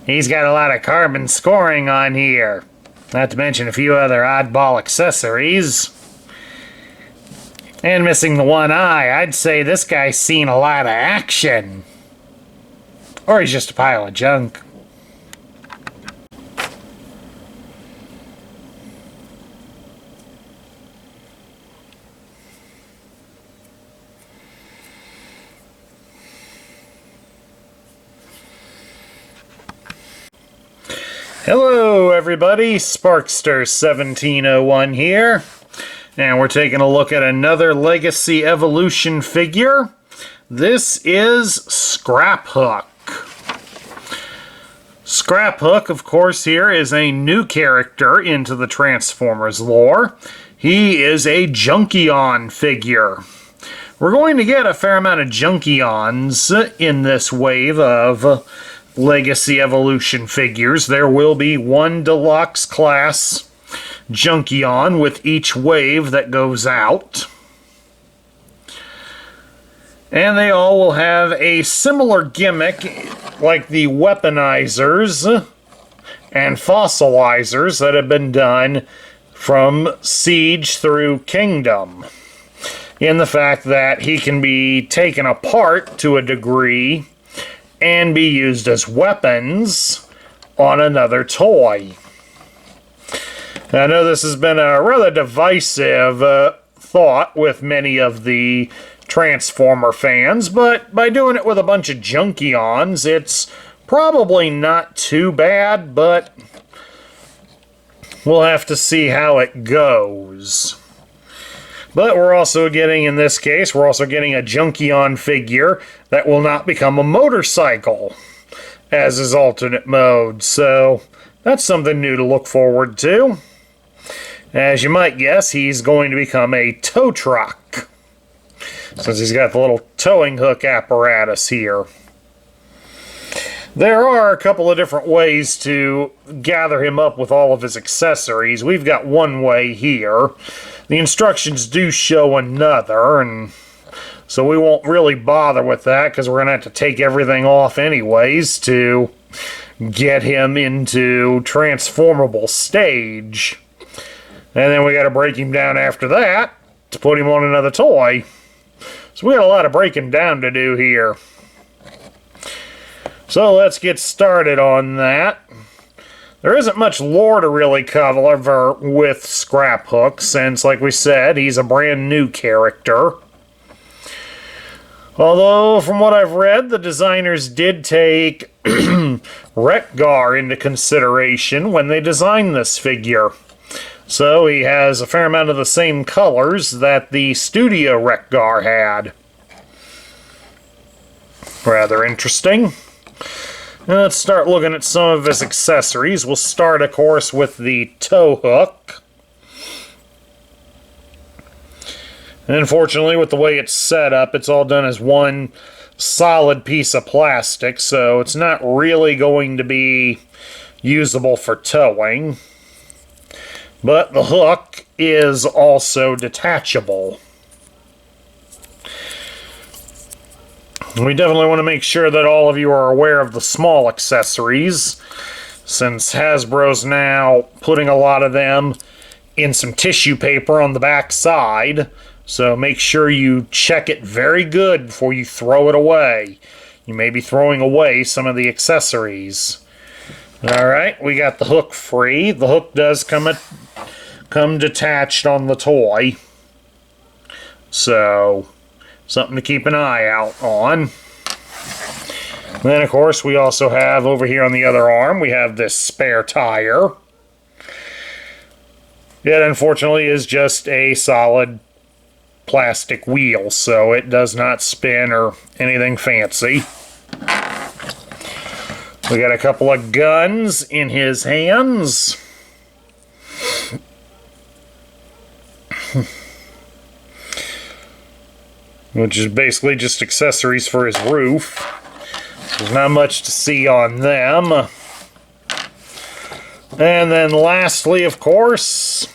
He's got a lot of carbon scoring on here. Not to mention a few other oddball accessories. And missing the one eye, I'd say this guy's seen a lot of action. Or he's just a pile of junk. Hello everybody, Sparkster1701 here, and we're taking a look at another Legacy Evolution figure. This is Scraphook. Scraphook, of course, here is a new character into the Transformers lore. He is a Junkion figure. We're going to get a fair amount of Junkions in this wave of Legacy Evolution figures. There will be one deluxe class Junkion with each wave that goes out. And they all will have a similar gimmick like the weaponizers and fossilizers that have been done from Siege through Kingdom, in the fact that he can be taken apart to a degree and be used as weapons on another toy. Now, I know this has been a rather divisive thought with many of the Transformer fans, but by doing it with a bunch of Junkions, it's probably not too bad, but we'll have to see how it goes. But we're also getting, in this case, we're also getting a Junkion figure that will not become a motorcycle as his alternate mode. So that's something new to look forward to. As you might guess, he's going to become a tow truck, since he's got the little towing hook apparatus here. There are a couple of different ways to gather him up with all of his accessories. We've got one way here. The instructions do show another, and so we won't really bother with that because we're going to have to take everything off anyways to get him into transformable stage. And then we got to break him down after that to put him on another toy. So we got a lot of breaking down to do here. So let's get started on that. There isn't much lore to really cover with Scraphook, since, like we said, he's a brand new character. Although, from what I've read, the designers did take Wreck-Gar into consideration when they designed this figure. So he has a fair amount of the same colors that the studio Wreck-Gar had. Rather interesting. Now let's start looking at some of his accessories. We'll start, of course, with the tow hook. And unfortunately, with the way it's set up, it's all done as one solid piece of plastic, so it's not really going to be usable for towing. But the hook is also detachable. We definitely want to make sure that all of you are aware of the small accessories, since Hasbro's now putting a lot of them in some tissue paper on the back side, so make sure you check it very good before you throw it away. You may be throwing away some of the accessories. Alright, we got the hook free. The hook does come detached on the toy, so something to keep an eye out on. Then, of course, we also have over here on the other arm, we have this spare tire. It unfortunately is just a solid plastic wheel, so it does not spin or anything fancy. We got a couple of guns in his hands. Which is basically just accessories for his roof. There's not much to see on them. And then lastly, of course,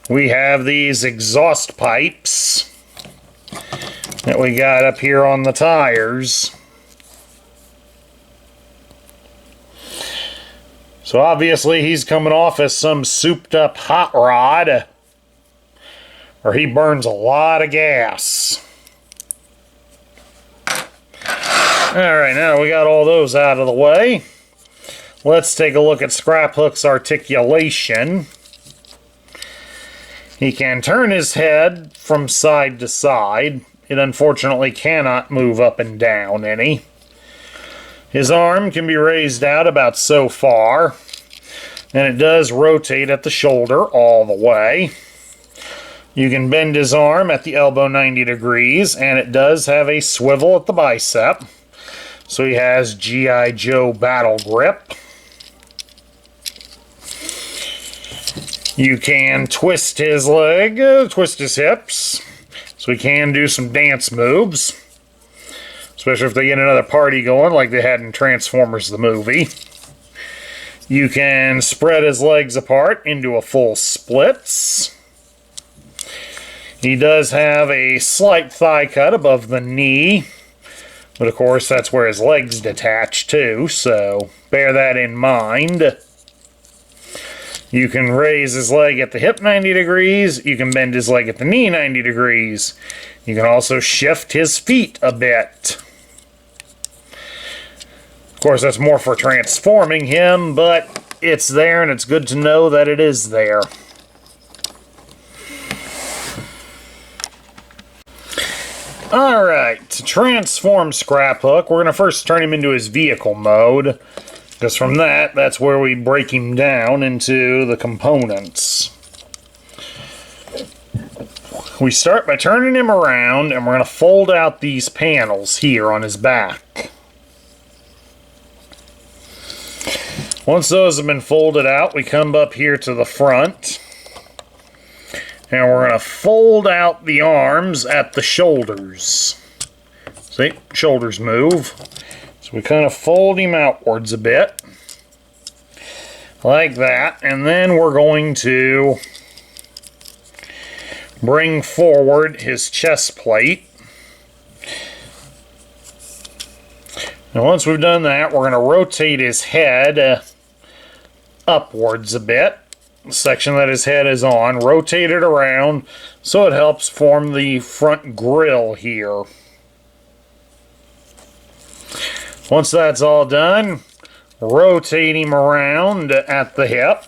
we have these exhaust pipes that we got up here on the tires. So obviously he's coming off as some souped up hot rod, or he burns a lot of gas. Alright, now we got all those out of the way. Let's take a look at Scraphook's articulation. He can turn his head from side to side. It unfortunately cannot move up and down any. His arm can be raised out about so far, and it does rotate at the shoulder all the way. You can bend his arm at the elbow 90 degrees, and it does have a swivel at the bicep. So he has G.I. Joe battle grip. You can twist his leg, twist his hips, so he can do some dance moves. Especially if they get another party going like they had in Transformers the movie. You can spread his legs apart into a full splits. He does have a slight thigh cut above the knee. But of course that's where his legs detach too, so bear that in mind. You can raise his leg at the hip 90 degrees. You can bend his leg at the knee 90 degrees. You can also shift his feet a bit. Of course, that's more for transforming him, but it's there and it's good to know that it is there. Alright, to transform Scraphook, we're going to first turn him into his vehicle mode. Because from that's where we break him down into the components. We start by turning him around, and we're going to fold out these panels here on his back. Once those have been folded out, we come up here to the front. And we're going to fold out the arms at the shoulders. See, shoulders move. So we kind of fold him outwards a bit. Like that. And then we're going to bring forward his chest plate. And once we've done that, we're going to rotate his head upwards a bit. The section that his head is on, rotate it around so it helps form the front grille here. Once that's all done, rotate him around at the hip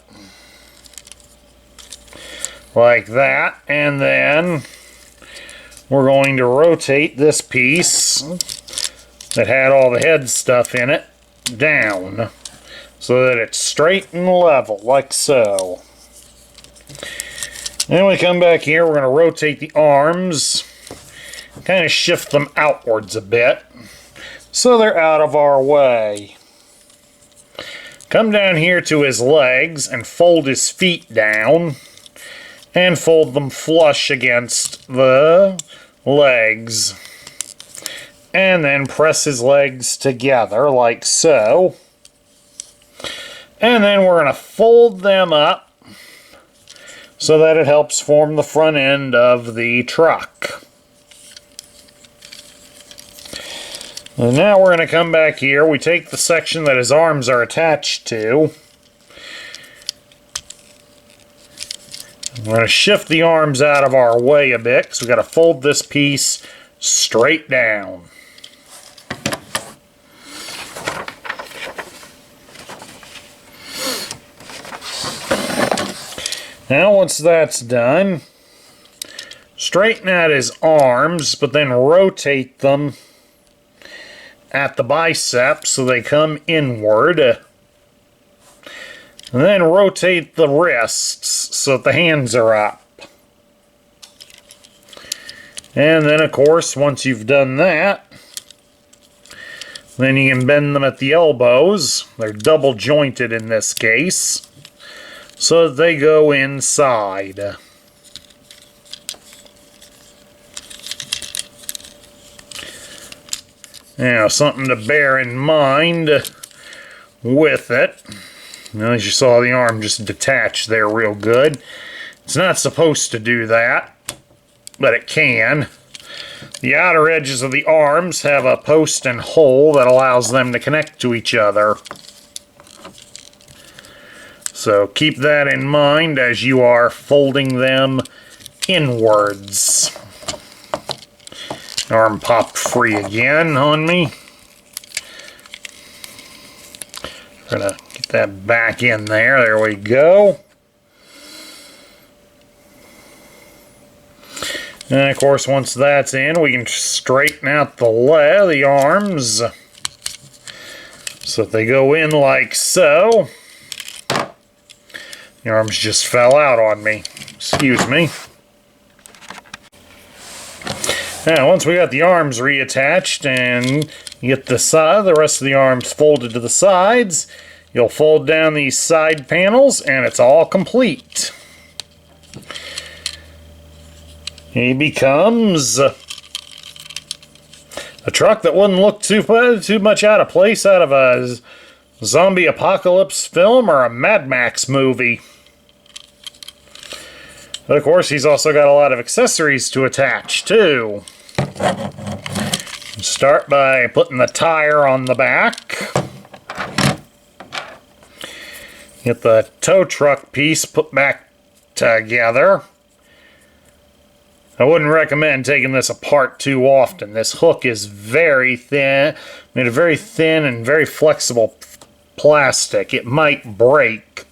like that, and then we're going to rotate this piece that had all the head stuff in it down so that it's straight and level like so. Then we come back here, we're going to rotate the arms, kind of shift them outwards a bit so they're out of our way. Come down here to his legs and fold his feet down and fold them flush against the legs. And then press his legs together like so. And then we're going to fold them up so that it helps form the front end of the truck. And now we're going to come back here. We take the section that his arms are attached to. We're going to shift the arms out of our way a bit because we've got to fold this piece straight down. Now once that's done, straighten out his arms, but then rotate them at the bicep so they come inward. And then rotate the wrists so that the hands are up. And then of course, once you've done that, then you can bend them at the elbows. They're double jointed in this case, so that they go inside. Now, something to bear in mind with it. Now, as you saw, the arm just detached there real good. It's not supposed to do that, but it can. The outer edges of the arms have a post and hole that allows them to connect to each other. So keep that in mind as you are folding them inwards. Arm popped free again on me. Gonna get that back in there. There we go. And of course, once that's in, we can straighten out the arms so that they go in like so. The arms just fell out on me. Excuse me. Now, once we got the arms reattached and you get the rest of the arms folded to the sides, you'll fold down these side panels and it's all complete. He becomes a truck that wouldn't look too much out of place out of a zombie apocalypse film or a Mad Max movie. But of course, he's also got a lot of accessories to attach too. Start by putting the tire on the back. Get the tow truck piece put back together. I wouldn't recommend taking this apart too often. This hook is very thin, made of very thin and very flexible plastic. It might break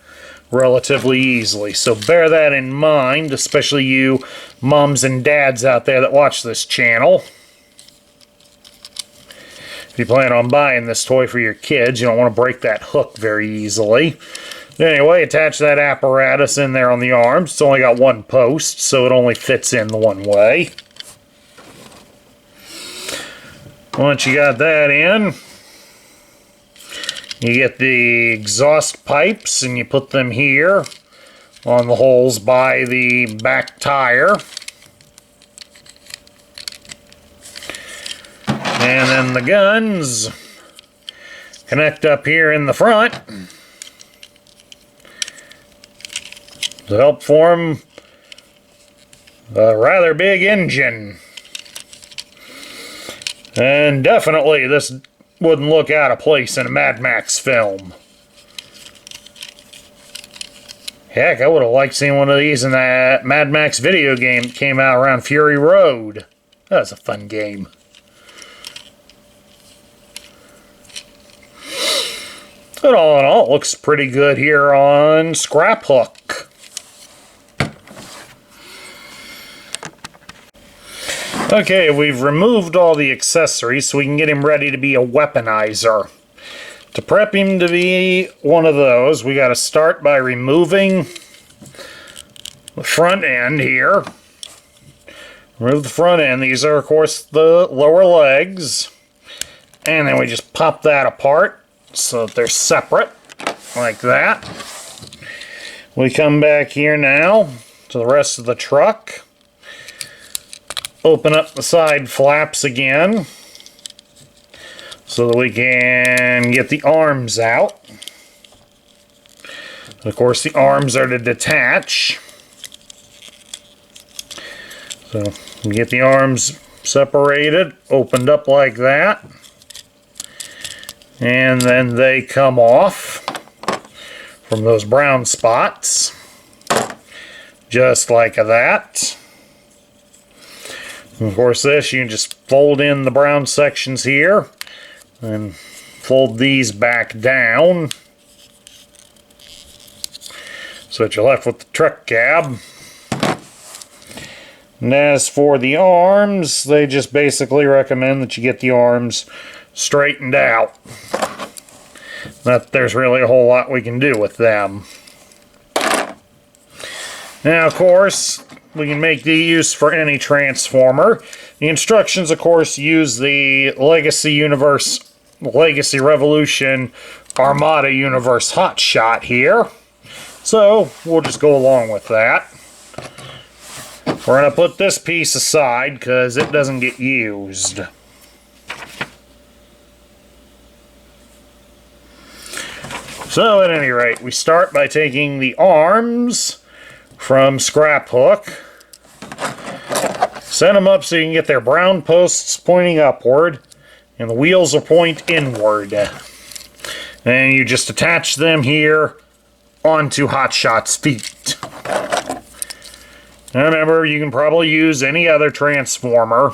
relatively easily, so bear that in mind, especially you moms and dads out there that watch this channel. If you plan on buying this toy for your kids, you don't want to break that hook very easily. Anyway, attach that apparatus in there on the arms. It's only got one post, so it only fits in the one way. Once you got that in, you get the exhaust pipes and you put them here on the holes by the back tire. And then the guns connect up here in the front to help form a rather big engine. And definitely this wouldn't look out of place in a Mad Max film. Heck, I would have liked seeing one of these in that Mad Max video game that came out around Fury Road. That was a fun game. But all in all, it looks pretty good here on Scraphook. Okay, we've removed all the accessories so we can get him ready to be a weaponizer. To prep him to be one of those, we got to start by removing the front end here. Remove the front end. These are, of course, the lower legs. And then we just pop that apart so that they're separate, like that. We come back here now to the rest of the truck. Open up the side flaps again so that we can get the arms out. And of course, the arms are to detach. So we get the arms separated, opened up like that. And then they come off from those brown spots, just like that. And of course, this you can just fold in the brown sections here and fold these back down so that you're left with the truck cab. And as for the arms, they just basically recommend that you get the arms straightened out. Not that there's really a whole lot we can do with them. Now, of course, we can make the use for any transformer. The instructions, of course, use the Legacy Revolution Armada Universe Hotshot here. So, we'll just go along with that. We're going to put this piece aside because it doesn't get used. So, at any rate, we start by taking the arms from Scraphook, set them up so you can get their brown posts pointing upward, and the wheels will point inward. And you just attach them here onto Hotshot's feet. Now remember, you can probably use any other transformer.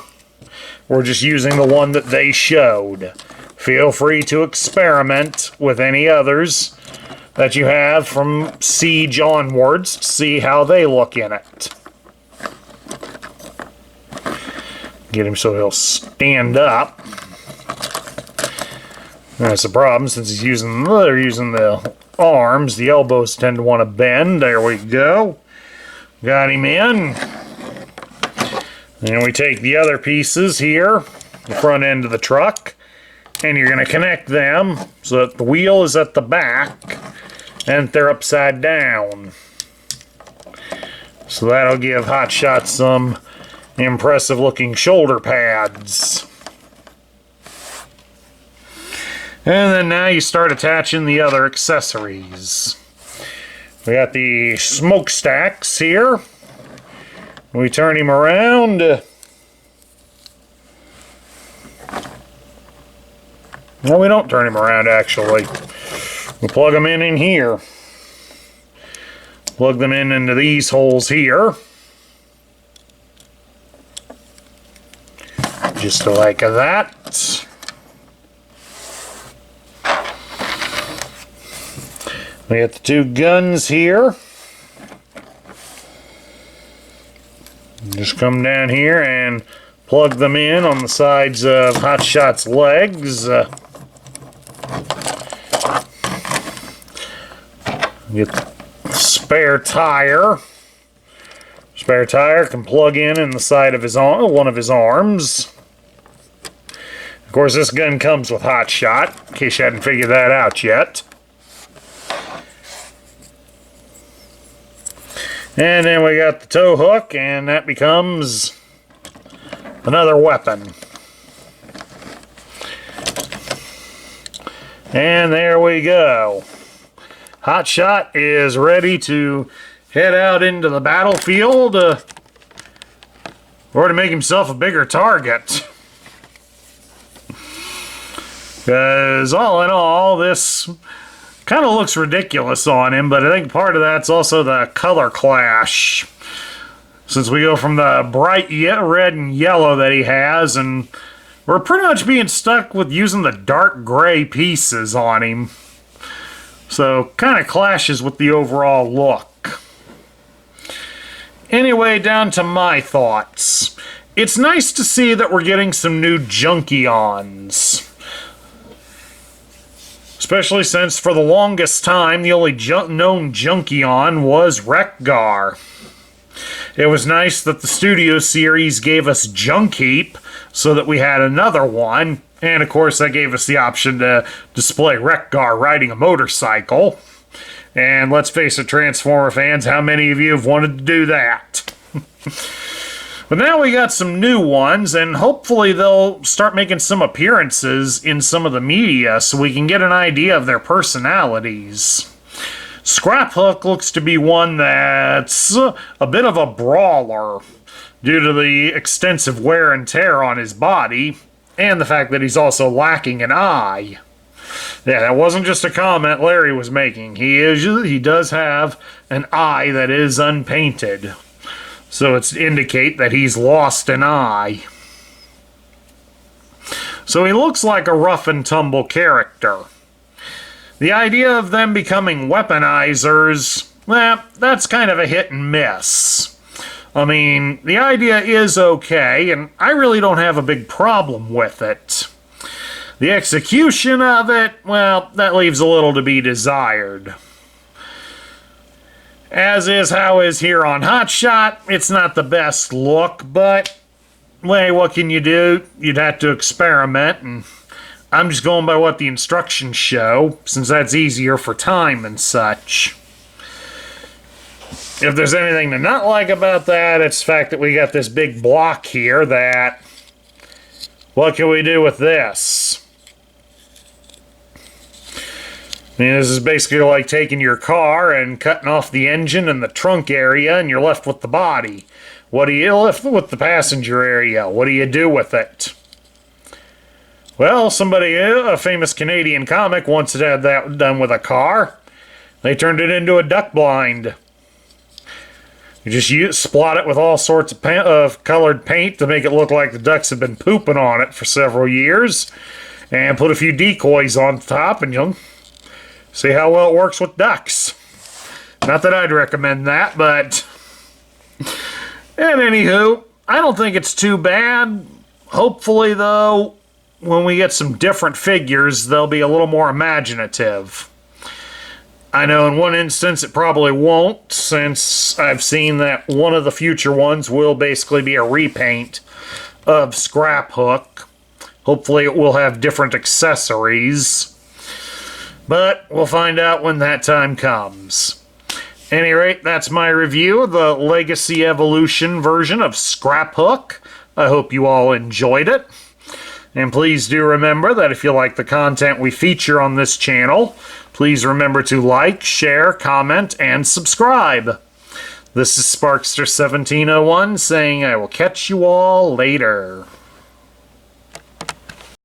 We're just using the one that they showed. Feel free to experiment with any others that you have from Siege onwards to see how they look in it. Get him so he'll stand up. That's the problem, since they're using the arms, the elbows tend to want to bend. There we go. Got him in. And we take the other pieces here, the front end of the truck, and you're going to connect them so that the wheel is at the back and they're upside down. So that'll give Hotshot some impressive looking shoulder pads. And then now you start attaching the other accessories. We got the smokestacks here. We turn him around. No, we don't turn him around, actually. We plug them in here. Plug them in into these holes here. Just like that. We got the two guns here. Just come down here and plug them in on the sides of Hotshot's legs. Get the spare tire. Spare tire can plug in the side of his one of his arms. Of course, this gun comes with Hotshot, in case you hadn't figured that out yet. And then we got the tow hook, and that becomes another weapon. And there we go. Hotshot is ready to head out into the battlefield or to make himself a bigger target. Because all in all, this kind of looks ridiculous on him, but I think part of that's also the color clash. Since we go from the bright red and yellow that he has, and we're pretty much being stuck with using the dark gray pieces on him. So, kind of clashes with the overall look. Anyway, down to my thoughts. It's nice to see that we're getting some new Junkions. Especially since, for the longest time, the only known Junkion was Wreck-Gar. It was nice that the studio series gave us Junk-Heap, so that we had another one. And, of course, that gave us the option to display Wreck-Gar riding a motorcycle. And let's face it, Transformer fans, how many of you have wanted to do that? But now we got some new ones, and hopefully they'll start making some appearances in some of the media so we can get an idea of their personalities. Scraphook looks to be one that's a bit of a brawler due to the extensive wear and tear on his body and the fact that he's also lacking an eye. Yeah, that wasn't just a comment Larry was making. He does have an eye that is unpainted. So it's to indicate that he's lost an eye. So he looks like a rough and tumble character. The idea of them becoming weaponizers, that's kind of a hit and miss. I mean, the idea is okay, and I really don't have a big problem with it. The execution of it, well, that leaves a little to be desired. As is how is here on Hotshot, it's not the best look, but, well, what can you do? You'd have to experiment, and I'm just going by what the instructions show, since that's easier for time and such. If there's anything to not like about that, it's the fact that we got this big block here that, what can we do with this? I mean, this is basically like taking your car and cutting off the engine and the trunk area, and you're left with the body. What do you left with the passenger area? What do you do with it? Well, a famous Canadian comic once had that done with a car. They turned it into a duck blind. You just splot it with all sorts of colored paint to make it look like the ducks have been pooping on it for several years. And put a few decoys on top and you'll see how well it works with ducks. Not that I'd recommend that, but... And anywho, I don't think it's too bad. Hopefully, though, when we get some different figures, they'll be a little more imaginative. I know in one instance it probably won't, since I've seen that one of the future ones will basically be a repaint of Scraphook. Hopefully it will have different accessories. But we'll find out when that time comes. At any rate, that's my review of the Legacy Evolution version of Scraphook. I hope you all enjoyed it. And please do remember that if you like the content we feature on this channel, please remember to like, share, comment, and subscribe. This is Sparkster1701 saying I will catch you all later.